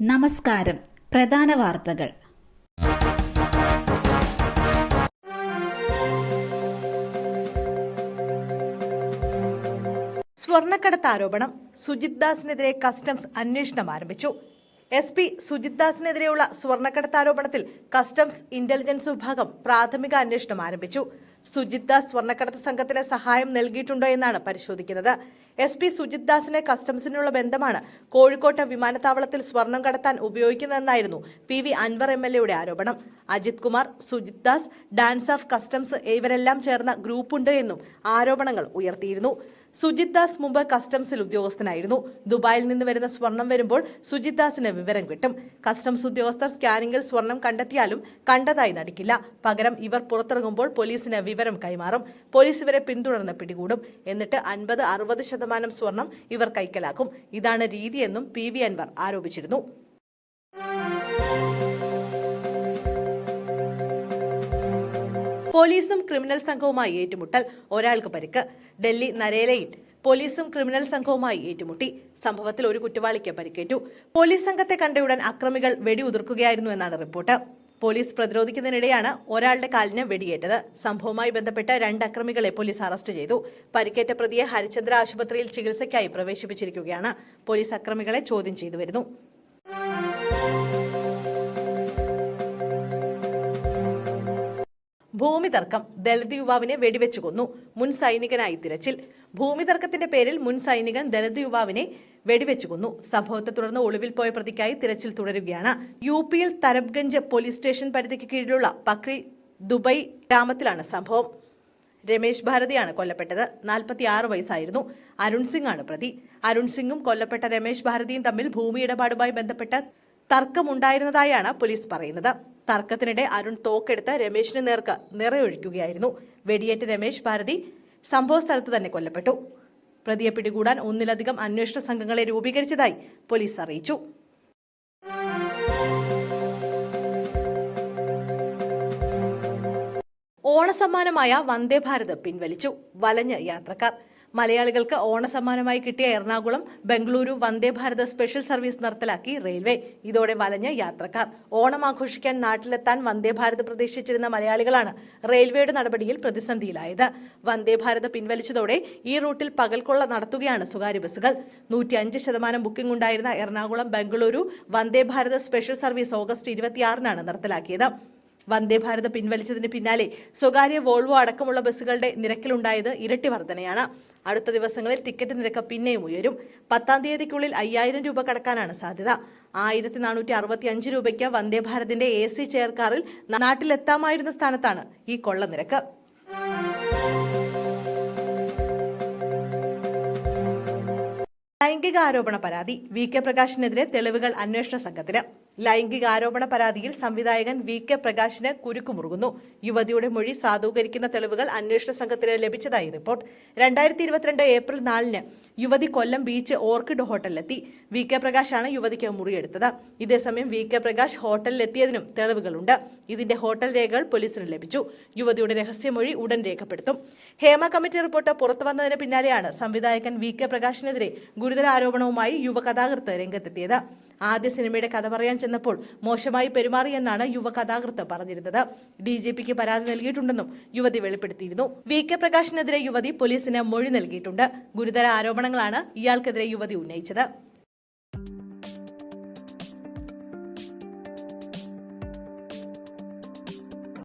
നമസ്കാരം. പ്രധാന വാർത്തകൾ. സ്വർണ്ണക്കടത്ത് ആരോപണം. സുജിത് ദാസിനെതിരെ കസ്റ്റംസ് അന്വേഷണം ആരംഭിച്ചു. SP സുജിത് ദാസിനെതിരെയുള്ള സ്വർണ്ണക്കടത്ത് ആരോപണത്തിൽ കസ്റ്റംസ് ഇന്റലിജൻസ് വിഭാഗം പ്രാഥമിക അന്വേഷണം ആരംഭിച്ചു. സുജിത് ദാസ് സ്വർണ്ണക്കടത്ത് സംഘത്തിന് സഹായം നൽകിയിട്ടുണ്ടോ എന്നാണ് പരിശോധിക്കുന്നത്. SP സുജിത് ദാസിന് കസ്റ്റംസിനുള്ള ബന്ധമാണ് കോഴിക്കോട്ട് വിമാനത്താവളത്തിൽ സ്വർണം കടത്താൻ ഉപയോഗിക്കുന്നതെന്നായിരുന്നു PV അൻവർ MLA ആരോപണം. Ajith Kumar, Sujith Das, DANSAF customs ഇവരെല്ലാം ചേർന്ന ഗ്രൂപ്പുണ്ട് എന്നും ആരോപണങ്ങൾ ഉയർത്തിയിരുന്നു. സുജിത് ദാസ് മുമ്പ് കസ്റ്റംസിൽ ഉദ്യോഗസ്ഥനായിരുന്നു. ദുബായിൽ നിന്ന് വരുന്ന സ്വർണം വരുമ്പോൾ സുജിത് ദാസിന് വിവരം കിട്ടും. കസ്റ്റംസ് ഉദ്യോഗസ്ഥർ സ്കാനിംഗിൽ സ്വർണം കണ്ടെത്തിയാലും കണ്ടതായി നടിക്കില്ല. പകരം ഇവർ പുറത്തിറങ്ങുമ്പോൾ പോലീസിന് വിവരം കൈമാറും. പോലീസ് ഇവരെ പിന്തുടർന്ന് പിടികൂടും. എന്നിട്ട് 50-60% സ്വർണം ഇവർ കൈക്കലാക്കും. ഇതാണ് രീതിയെന്നും PV അൻവർ ആരോപിച്ചിരുന്നു. പോലീസും ക്രിമിനൽ സംഘവുമായി ഏറ്റുമുട്ടൽ, ഒരാൾക്ക് പരിക്ക്. ഡൽഹി നരേലയിൽ പോലീസും ക്രിമിനൽ സംഘവുമായി ഏറ്റുമുട്ടി. സംഭവത്തിൽ ഒരു കുറ്റവാളിക്ക് പരിക്കേറ്റു. പോലീസ് സംഘത്തെ കണ്ടയുടൻ അക്രമികൾ വെടിയുതിർക്കുകയായിരുന്നു എന്നാണ് റിപ്പോർട്ട്. പോലീസ് പ്രതിരോധിക്കുന്നതിനിടെയാണ് ഒരാളുടെ കാലിന് വെടിയേറ്റത്. സംഭവവുമായി ബന്ധപ്പെട്ട് 2 അക്രമികളെ പോലീസ് അറസ്റ്റ് ചെയ്തു. പരിക്കേറ്റ പ്രതിയെ ഹരിചന്ദ്ര ആശുപത്രിയിൽ ചികിത്സയ്ക്കായി പ്രവേശിപ്പിച്ചിരിക്കുകയാണ്. പോലീസ് അക്രമികളെ ചോദ്യം ചെയ്തു വരുന്നു. ഭൂമി തർക്കം. ദളിത് യുവാവിനെ വെടിവെച്ചു കൊന്നു. മുൻ സൈനികനായി തിരച്ചിൽ. ഭൂമി തർക്കത്തിന്റെ പേരിൽ മുൻ സൈനികൻ ദളിത് യുവാവിനെ വെടിവെച്ചു കൊന്നു. സംഭവത്തെ തുടർന്ന് ഒളിവിൽ പോയ പ്രതിക്കായി തിരച്ചിൽ തുടരുകയാണ്. UPയിൽ തരബ്ഗഞ്ച് പോലീസ് സ്റ്റേഷൻ പരിധിക്ക് കീഴിലുള്ള പക്രി ദുബൈ ഗ്രാമത്തിലാണ് സംഭവം. രമേശ് ഭാരതിയാണ് കൊല്ലപ്പെട്ടത്. 46 വയസ്സായിരുന്നു. അരുൺ സിംഗ് ആണ് പ്രതി. അരുൺ സിംഗും കൊല്ലപ്പെട്ട രമേശ് ഭാരതിയും തമ്മിൽ ഭൂമി ഇടപാടുമായി ബന്ധപ്പെട്ട് തർക്കമുണ്ടായിരുന്നതായാണ് പോലീസ് പറയുന്നത്. തർക്കത്തിനിടെ അരുൺ തോക്കെടുത്ത് രമേശിന് നേർക്ക് നിറയൊഴിക്കുകയായിരുന്നു. വെടിയേറ്റ രമേശ് ഭാരതി സംഭവ സ്ഥലത്ത് തന്നെ കൊല്ലപ്പെട്ടു. പ്രതിയെ പിടികൂടാൻ 1-ലധികം അന്വേഷണ സംഘങ്ങളെ രൂപീകരിച്ചതായി പോലീസ് അറിയിച്ചു. ഓണസമ്മാനമായ വന്ദേ ഭാരത് പിൻവലിച്ചു. വലഞ്ഞ് യാത്രക്കാർ. മലയാളികൾക്ക് ഓണസമ്മാനമായി കിട്ടിയ എറണാകുളം ബംഗളൂരു വന്ദേ ഭാരത് സ്പെഷ്യൽ സർവീസ് നിർത്തലാക്കി റെയിൽവേ. ഇതോടെ വലഞ്ഞ യാത്രക്കാർ. ഓണം ആഘോഷിക്കാൻ നാട്ടിലെത്താൻ വന്ദേ ഭാരത് പ്രതീക്ഷിച്ചിരുന്ന മലയാളികളാണ് റെയിൽവേയുടെ നടപടിയിൽ പ്രതിസന്ധിയിലായത്. വന്ദേ ഭാരത് പിൻവലിച്ചതോടെ ഈ റൂട്ടിൽ പകൽക്കൊള്ള നടത്തുകയാണ് സ്വകാര്യ ബസ്സുകൾ. 105% ബുക്കിംഗ് ഉണ്ടായിരുന്ന Ernakulam Bengaluru Vande Bharat special service August 26-നാണ് നിർത്തലാക്കിയത്. Vande Bharat പിൻവലിച്ചതിന് പിന്നാലെ സ്വകാര്യ വോൾവോ അടക്കമുള്ള ബസ്സുകളുടെ നിരക്കിലുണ്ടായത് ഇരട്ടി വർധനയാണ്. അടുത്ത ദിവസങ്ങളിൽ ടിക്കറ്റ് നിരക്ക് പിന്നെയും ഉയരും. 10-ാം തീയതിക്കുള്ളിൽ 5000 രൂപ കടക്കാനാണ് സാധ്യത. 1465 രൂപയ്ക്ക് വന്ദേ ഭാരതിന്റെ AC ചെയർ കാറിൽ നാട്ടിലെത്താമായിരുന്ന സ്ഥാനത്താണ് ഈ കൊള്ള നിരക്ക്. ലൈംഗികാരോപണ പരാതി. VK പ്രകാശിനെതിരെ തെളിവുകൾ അന്വേഷണ സംഘത്തിന്. ലൈംഗികാരോപണ പരാതിയിൽ സംവിധായകൻ VK പ്രകാശിന് കുരുക്കുമുറുകുന്നു. യുവതിയുടെ മൊഴി സാധൂകരിക്കുന്ന തെളിവുകൾ അന്വേഷണ സംഘത്തിന് ലഭിച്ചതായി റിപ്പോർട്ട്. 2022 ഏപ്രിൽ 4-ന് യുവതി കൊല്ലം ബീച്ച് ഓർക്കിഡ് ഹോട്ടലിലെത്തി. VK പ്രകാശാണ് യുവതിക്ക് മുറിയെടുത്തത്. ഇതേസമയം VK പ്രകാശ് ഹോട്ടലിലെത്തിയതിനും തെളിവുകളുണ്ട്. ഇതിന്റെ ഹോട്ടൽ രേഖകൾ പോലീസിന് ലഭിച്ചു. യുവതിയുടെ രഹസ്യമൊഴി ഉടൻ രേഖപ്പെടുത്തും. ഹേമ കമ്മിറ്റി റിപ്പോർട്ട് പുറത്തുവന്നതിന് പിന്നാലെയാണ് സംവിധായകൻ VK പ്രകാശിനെതിരെ ഗുരുതര ആരോപണവുമായി യുവകഥാകൃത്ത് രംഗത്തെത്തിയത്. ആദ്യ സിനിമയുടെ കഥ പറയാൻ ചെന്നപ്പോൾ മോശമായി പെരുമാറിയെന്നാണ് യുവകഥാകൃത്ത് പറഞ്ഞിരുന്നത്. DGPക്ക് പരാതി നൽകിയിട്ടുണ്ടെന്നും യുവതി വെളിപ്പെടുത്തിയിരുന്നു. VK പ്രകാശിനെതിരെ യുവതി പോലീസിന് മൊഴി നൽകിയിട്ടുണ്ട്. ഗുരുതര ആരോപണങ്ങളാണ് ഇയാൾക്കെതിരെ യുവതി ഉന്നയിച്ചത്.